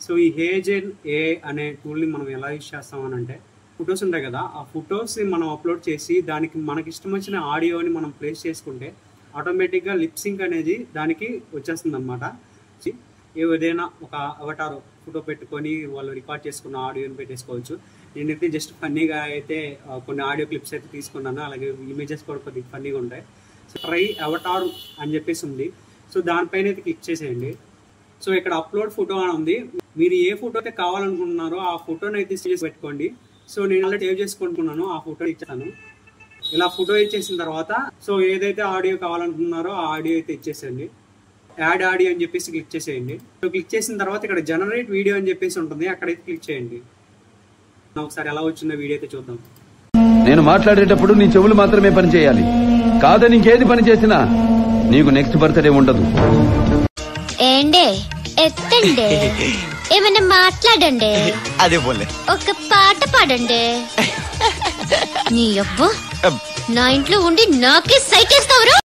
So ఈ హేజెన్ ఏ అనే టూల్ని మనం ఎలా యూజ్ చేస్తామని అంటే, ఫొటోస్ ఉంటాయి కదా, ఆ ఫొటోస్ని మనం అప్లోడ్ చేసి దానికి మనకి ఇష్టం వచ్చిన ఆడియోని మనం ప్లేస్ చేసుకుంటే ఆటోమేటిక్గా లిప్సింక్ అనేది దానికి వచ్చేస్తుంది అనమాట. ఏదైనా ఒక అవతార్ ఫోటో పెట్టుకొని వాళ్ళు రికార్డ్ చేసుకున్న ఆడియోని పెట్టేసుకోవచ్చు. నేనైతే జస్ట్ ఫన్నీగా అయితే కొన్ని ఆడియో క్లిప్స్ అయితే తీసుకున్నాను, అలాగే ఇమేజెస్ కూడా కొద్దిగా ఫన్నీగా ఉంటాయి. సో ట్రై అవతార్ అని చెప్పేసి ఉంది. సో దానిపైన అయితే క్లిక్ చేసేయండి. సో ఇక్కడ అప్లోడ్ ఫోటో అని ఉంది. మీరు ఏ ఫోటో అయితే కావాలనుకుంటున్నారో ఆ ఫోటోని అయితే సేవ్ పెట్టుకోండి. సో నేను అలా సేవ్ చేసుకుంటున్నాను, ఆ ఫోటో ఇచ్చాను. ఇలా ఫోటో ఇచ్చేసిన తర్వాత సో ఏదైతే ఆడియో కావాలనుకుంటున్నారో ఆ ఆడియో అయితే ఇచ్చేసేయండి. యాడ్ ఆడియో అని చెప్పేసి క్లిక్ చేసేయండి. సో క్లిక్ చేసిన తర్వాత ఇక్కడ జనరేట్ వీడియో అని చెప్పేసి ఉంటుంది, అక్కడైతే క్లిక్ చేయండి. ఒకసారి ఎలా వచ్చిందో వీడియో అయితే చూద్దాం. నేను మాట్లాడేటప్పుడు నీ చెవులు మాత్రమే పని చేయాలి, కాదని ఇంకేది పని చేసినా నీకు నెక్స్ట్ బర్త్డే ఉండదు. ఏండే ఎత్తండి, ఏమైనా మాట్లాడండి, అదే బోలే ఒక పాట పాడండి. నీ అబ్బా నా ఇంట్లో ఉండి నాకే సైట్ వేస్తావు.